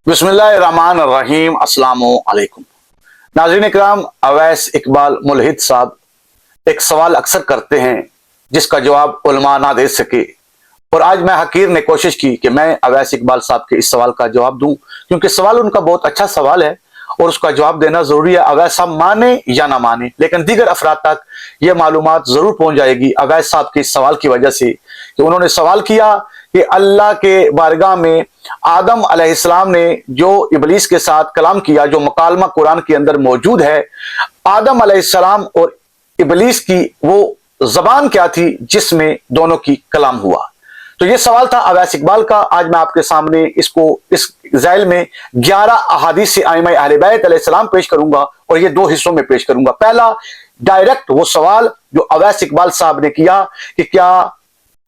बिस्मिल्लाहिर्रहमानिर्रहीम। अस्सलामु अलैकुम। नाज़रीन इकराम, अवैस इकबाल मुल्हिद साहब एक सवाल अक्सर करते हैं जिसका जवाब उलमा ना दे सके, और आज मैं हकीर ने कोशिश की कि मैं अवैस इकबाल साहब के इस सवाल का जवाब दूं, क्योंकि सवाल उनका बहुत अच्छा सवाल है और उसका जवाब देना जरूरी है। अवैस साहब माने या ना माने, लेकिन दीगर अफराद तक यह मालूमात जरूर पहुंच जाएगी अवैस साहब के इस सवाल की वजह से कि उन्होंने सवाल किया कि अल्लाह के बारगाह में आदम अलैहिस्सलाम ने जो इबलीस के साथ कलाम किया, जो मुकालमा कुरान के अंदर मौजूद है, आदम अलैहिस्सलाम और इबलीस की वो जबान क्या थी जिसमें दोनों की कलाम हुआ। तो ये सवाल था अवैस इकबाल का। आज मैं आपके सामने इसको इस ज़ैल में 11 अहादीस से आइमा अहले बैत अलैहिस्सलाम पेश करूंगा और ये दो हिस्सों में पेश करूंगा। पहला डायरेक्ट वो सवाल जो अवैस इकबाल साहब ने किया कि क्या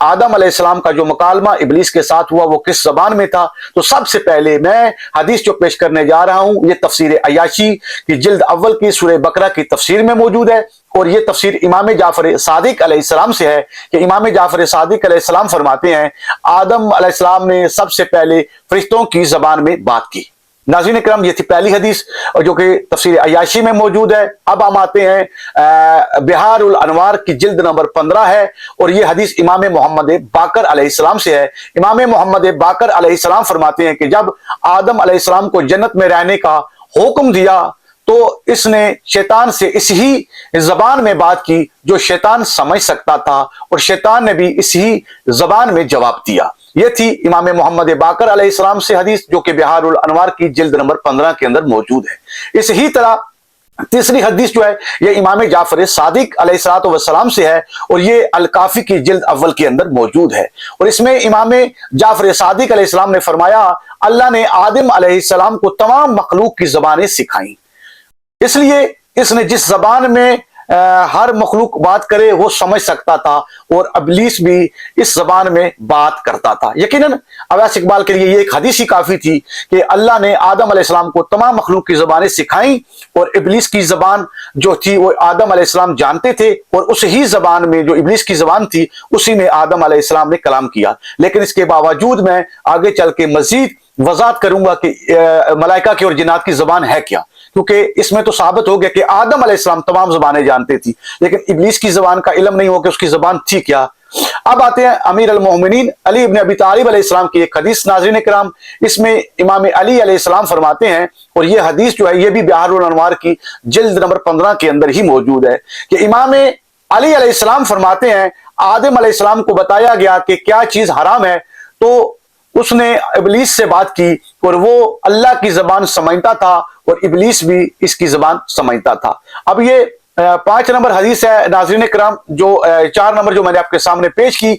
आदम अलैहिस्सलाम का जो मुकालमा इबलीस के साथ हुआ वो किस जबान में था। तो सबसे पहले मैं हदीस जो पेश करने जा रहा हूं, ये तफसीर अय्याशी की जिल्द अव्वल की सूरह बकरा की तफसीर में मौजूद है, और ये तफसीर इमाम जाफर सादिक अलैहिस्सलाम से है कि इमाम जाफर सादिक अलैहिस्सलाम फरमाते हैं आदम अलैहिस्सलाम ने सबसे पहले फरिश्तों की जबान में बात की। नाज़रीन इकराम, ये थी पहली हदीस और जो कि तफसीर अय्याशी में मौजूद है। अब हम आते हैं बिहारुल अनवार की जिल्द नंबर 15 है, और ये हदीस इमाम मोहम्मद बाकर अलैहिस्सलाम से है। इमाम मोहम्मद बाकर अलैहिस्सलाम फरमाते हैं कि जब आदम अलैहिस्सलाम को जन्नत में रहने का हुक्म दिया तो इसने शैतान से इसी जबान में बात की जो शैतान समझ सकता था, और शैतान ने भी इसी जबान में जवाब दिया। यह थी इमाम मोहम्मद बाकर अलैहिस्सलाम से हदीस जो कि बिहारुल अनवार की जिल्द नंबर 15 के अंदर मौजूद है। इसी तरह तीसरी हदीस जो है ये इमाम जाफर सादिक अलैहिस्सलाम से है, और ये अल काफी की जिल्द अव्वल के अंदर मौजूद है। और इसमें इमाम जाफर सादिक अलैहिस्सलाम ने फरमाया अल्लाह ने आदम अलैहिस्सलाम को तमाम मखलूक की जबानें सिखाई, इसलिए इसने जिस जबान में हर मखलूक बात करे वो समझ सकता था, और इब्लीस भी इस जबान में बात करता था। यकीनन अवैस इकबाल के लिए ये एक हदीस ही काफी थी कि अल्लाह ने आदम अलैहिस्सलाम को तमाम मखलूक की जबानें सिखाई, और इब्लीस की जबान जो थी वो आदम अलैहिस्सलाम जानते थे, और उस ही जबान में जो इब्लीस की जबान थी उसी में आदम अलैहिस्सलाम ने कलाम किया। लेकिन इसके बावजूद मैं आगे चल के मजीद वजाहत करूंगा कि मलाइका की और जिन्नात की जबान है क्या, क्योंकि इसमें तो साबित हो गया कि आदम अलैहिस्सलाम तमाम जबानें जानते थी, लेकिन इब्लीस की जबान का इल्म नहीं हो कि उसकी जबान थी क्या। अब आते हैं अमीर अल मोमिनीन अली इब्न अबी तालिब अलैहिस्सलाम की एक हदीस। नाज़रीन इकराम, इसमें इमाम अली अलैहिस्सलाम फरमाते हैं, और ये हदीस जो है ये भी बिहारुल अनवार की जिल्द नंबर 15 के अंदर ही मौजूद है, कि इमाम अली अलैहिस्सलाम फरमाते हैं आदम अलैहिस्सलाम को बताया गया कि क्या चीज हराम है, तो उसने इब्लीस से बात की, और वो अल्लाह की जबान समझता था और इब्लीस भी इसकी जबान समझता था। अब ये 5 नंबर हदीस है नाज़रीन इकराम, जो 4 नंबर जो मैंने आपके सामने पेश की।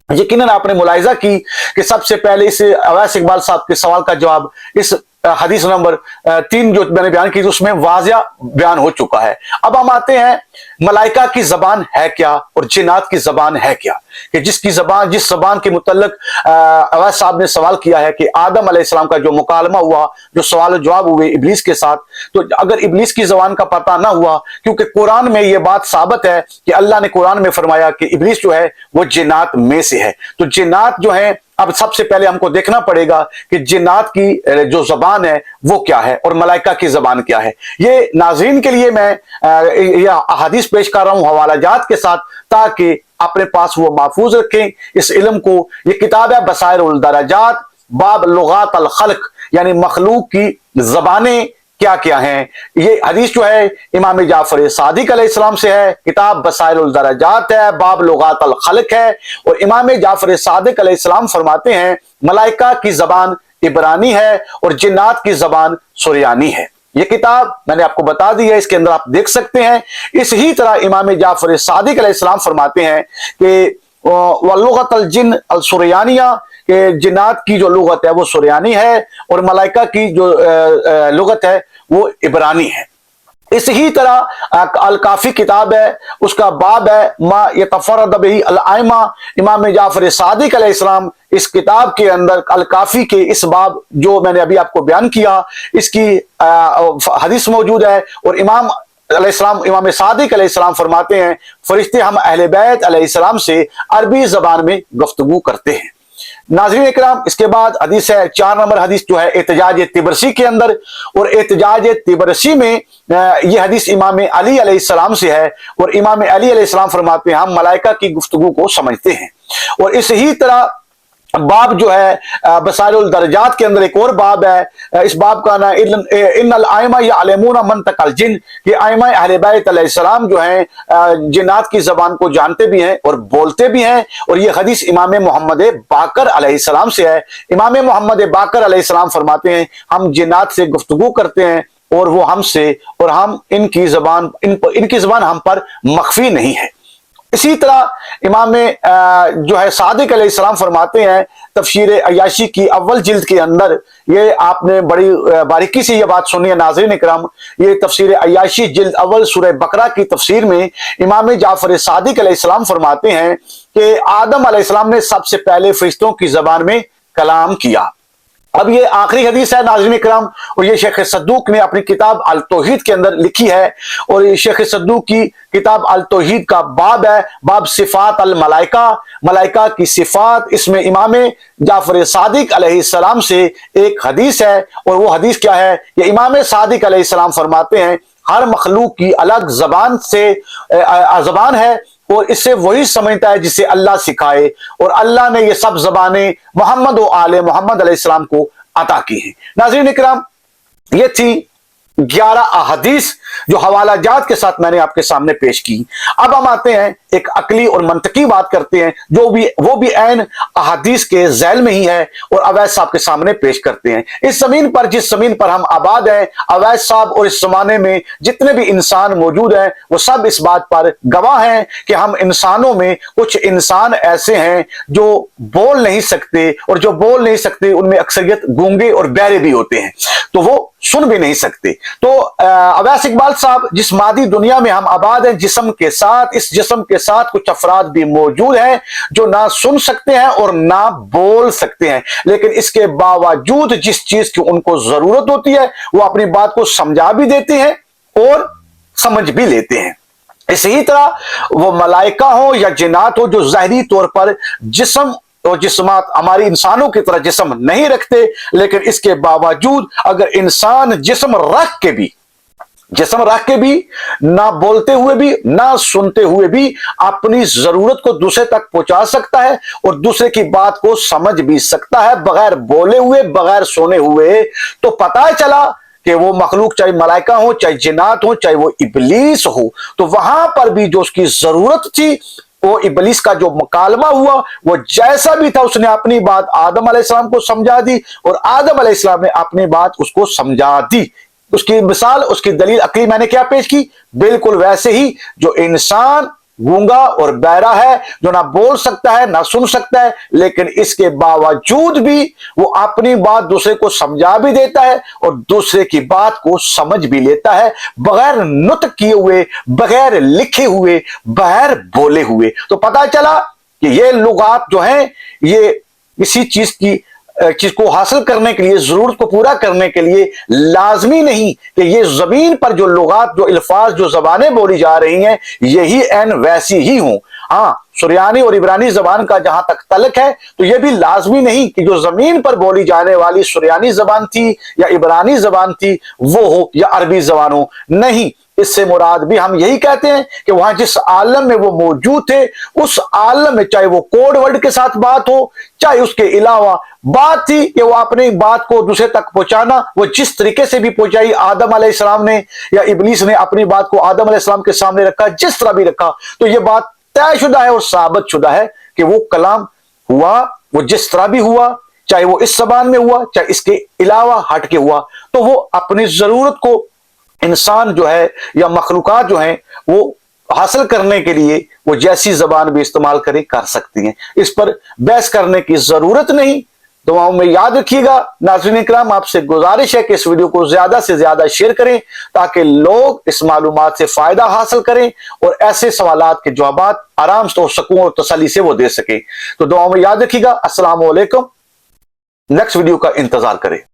यकीनन आपने मुलाहिजा की कि सबसे पहले इस अवैस इकबाल साहब के सवाल का जवाब इस हदीस नंबर 3 जो मैंने बयान की उसमें वाज़िया बयान हो चुका है। अब हम आते हैं मलाइका की जबान है क्या और जिन्नात की जबान है क्या, कि जिस जबान के मुतल्लिक अवैस साहब ने सवाल किया है कि आदम अलैहिस्सलाम का जो मुकालमा हुआ, जो सवाल जवाब हुए इब्लीस के साथ, तो अगर इब्लीस की जबान का पता ना हुआ, क्योंकि कुरान में यह बात साबित है कि अल्लाह ने कुरान में फरमाया कि इब्लीस जो है वो जिन्नात में से है। तो जिन्नात जो है, अब सबसे पहले हमको देखना पड़ेगा कि जिन्नात की जो जबान है वो क्या है और मलाइका की जबान क्या है। ये नाज़रीन के लिए मैं यह हदीस पेश कर रहा हूं हवाला जात के साथ, ताकि अपने पास वो महफूज रखें इस इल्म को। ये किताब है बसाइरुल दरजात बाब लुगात अल खल्क, यानी मखलूक की जबानें क्या क्या हैं। ये हदीस जो है इमाम जाफर सादिक अलैहिस्सलाम से है, किताब बसाइरुल दरजात है, बाब लुगात अल खल्क है, और इमाम जाफर सादिक अलैहिस्सलाम फरमाते हैं मलाइका की जबान इब्रानी है और जिन्नात की जबान सुरयानी है। ये किताब मैंने आपको बता दी है, इसके अंदर आप देख सकते हैं। इसी तरह इमाम जाफर सादिक अलैहिस्सलाम फरमाते हैं कि वल्लुगत अल जिन अल सुरयानिया, कि जिन्नात की जो लुगत है वो सुरयानी है और मलाइका की जो लुगत है वो इब्रानी है। इसी तरह अल काफी किताब है, उसका बाब है मा यतफरद बिही अल आइमा। इमाम जाफर सादिक अलैहिस्सलाम इस किताब के अंदर अल काफी के इस बाब जो मैंने अभी आपको बयान किया इसकी हदीस मौजूद है, और इमाम सादिक अलैहिस्सलाम फरमाते हैं फरिश्ते हम अहले बैत अलैहिस्सलाम से अरबी जबान में गुफ्तगू करते हैं। नाज़रीन इकराम, इसके बाद हदीस है 4 नंबर हदीस जो है एहतजाज तिबरसी के अंदर, और एहतजाज तिबरसी में ये हदीस इमाम अली अलैहिस्सलाम से है, और इमाम अली अलैहिस्सलाम फरमाते हैं हम मलाइका की गुफ्तगू को समझते हैं। और इसी तरह बाब जो है बसाइरुल दरजात के अंदर एक और बाब है, इस बाब का ना इन्नल आइमा यअलमूना मंतक़ल जिन, कि आइमा अहले बैत अलैहिस्सलाम जो हैं जिन्नात की ज़बान को जानते भी हैं और बोलते भी हैं। और ये हदीस इमाम मोहम्मद बाकर अलैहिस्सलाम से है। इमाम मोहम्मद बाकर अलैहिस्सलाम फरमाते हैं हम जिन्नात से गुफ्तगू करते हैं और वो हमसे, और हम इनकी ज़बान हम पर मख्फी नहीं है। इसी तरह इमाम जो है सादिक अलैहिस्सलाम फरमाते हैं तफसीर अय्याशी की अव्वल जिल्द के अंदर, ये आपने बड़ी बारीकी से ये बात सुनी है नाज़रीन इकराम, ये तफसीर अय्याशी जिल्द अव्वल सूरह बकरा की तफसीर में इमाम जाफर सादिक अलैहिस्सलाम फरमाते हैं कि आदम अलैहिस्सलाम ने सबसे पहले फरिश्तों की ज़बान में कलाम किया। अब ये आखिरी हदीस है नाज़रीन इकराम, और ये शेख सद्दूक ने अपनी किताब अल तौहीद के अंदर लिखी है। और ये शेख सद्दूक की किताब अल तौहीद का बाब है, बाब सिफात अल मलाइका, मलाइका की सिफात। इसमें इमाम जाफर सादिक अलैहिस्सलाम से एक हदीस है, और वो हदीस क्या है, ये इमाम सादिक अलैहिस्सलाम फरमाते हैं हर मखलूक की अलग ज़बान है, और इससे वही समझता है जिसे अल्लाह सिखाए, और अल्लाह ने ये सब ज़बानें मोहम्मद और आले मोहम्मद अलैहिस्सलाम को अता की हैं। नाज़रीन इकराम, ये थी 11 अहादीस जो हवाला जात के साथ मैंने आपके सामने पेश की। अब हम आते हैं एक अकली और मंतकी बात करते हैं, वो भी ऐन अहादीस के झैल में ही है, और अवैस साहब के सामने पेश करते हैं। इस जमीन पर, जिस जमीन पर हम आबाद हैं, अवैस साहब और इस जमाने में जितने भी इंसान मौजूद हैं वो सब इस बात पर गवाह हैं कि हम इंसानों में कुछ इंसान ऐसे हैं जो बोल नहीं सकते, और जो बोल नहीं सकते उनमें अक्सरियत गूंगे और बहरे भी होते हैं, तो वो सुन भी नहीं सकते। तो अवैस इकबाल साहब, जिस मादी दुनिया में हम आबाद हैं जिस्म के साथ, इस जिस्म के साथ कुछ अफराद भी मौजूद हैं जो ना सुन सकते हैं और ना बोल सकते हैं, लेकिन इसके बावजूद जिस चीज की उनको जरूरत होती है वो अपनी बात को समझा भी देते हैं और समझ भी लेते हैं। इसी तरह वो मलाइका हो या जिन्नात हो जो ज़ाहिरी तौर पर जिस्म और जिस्मात हमारी इंसानों की तरह जिस्म नहीं रखते, लेकिन इसके बावजूद अगर इंसान जिस्म रख के भी ना बोलते हुए भी ना सुनते हुए भी अपनी जरूरत को दूसरे तक पहुंचा सकता है और दूसरे की बात को समझ भी सकता है बगैर बोले हुए, बगैर सुने हुए, तो पता चला कि वो मखलूक चाहे मलाइका हो, चाहे जिन्नात हो, चाहे वो इबलीस हो, तो वहां पर भी जो उसकी जरूरत थी वो इबलीस का जो मुकालमा हुआ वो जैसा भी था उसने अपनी बात आदम अलैहिस्सलाम को समझा दी और आदम अलैहिस्सलाम ने अपनी बात उसको समझा दी। उसकी मिसाल, उसकी दलील अकली मैंने क्या पेश की, बिल्कुल वैसे ही जो इंसान गूंगा और बहरा है, जो ना बोल सकता है ना सुन सकता है, लेकिन इसके बावजूद भी वो अपनी बात दूसरे को समझा भी देता है और दूसरे की बात को समझ भी लेता है बगैर नुत्क किए हुए, बगैर लिखे हुए, बगैर बोले हुए। तो पता चला कि ये लुगात जो हैं ये किसी चीज को हासिल करने के लिए, जरूरत को पूरा करने के लिए लाजमी नहीं कि ये जमीन पर जो लुगात, जो अल्फाज, जो जबानें बोली जा रही हैं यही एन वैसी ही हों। हाँ, सुरयानी और इब्रानी जबान का जहां तक तल्क है तो यह भी लाजमी नहीं कि जो जमीन पर बोली जाने वाली सुरयानी जबान थी या इब्रानी जबान थी वो हो या अरबी जबान हो, नहीं। इससे मुराद भी हम यही कहते हैं कि वहां जिस आलम में वो मौजूद थे उस आलम में चाहे वो कोड वर्ड के साथ बात हो, चाहे उसके अलावा बात थी कि वो अपनी बात को दूसरे तक पहुंचाना, वो जिस तरीके से भी पहुंचाई आदम अलैहिस्सलाम ने या इब्लीस ने अपनी बात को आदम अलैहिस्सलाम के सामने रखा, जिस तरह भी रखा, तो ये बात तयशुदा है और साबित शुदा है कि वो कलाम हुआ, वो जिस तरह भी हुआ, चाहे वो इस जबान में हुआ चाहे इसके अलावा हट के हुआ, तो वो अपनी जरूरत को इंसान जो है या मखलूकात जो हैं वो हासिल करने के लिए वो जैसी जबान भी इस्तेमाल करें कर सकती हैं। इस पर बहस करने की जरूरत नहीं। दुआओं में याद रखिएगा। नाज़रीन इकराम, आपसे गुजारिश है कि इस वीडियो को ज्यादा से ज्यादा शेयर करें ताकि लोग इस मालूमात से फायदा हासिल करें और ऐसे सवालात के जवाब आराम से और सुकून और तसल्ली से वो दे सके। तो दुआओं में याद रखिएगा। अस्सलाम वालेकुम। नेक्स्ट वीडियो का इंतजार करें।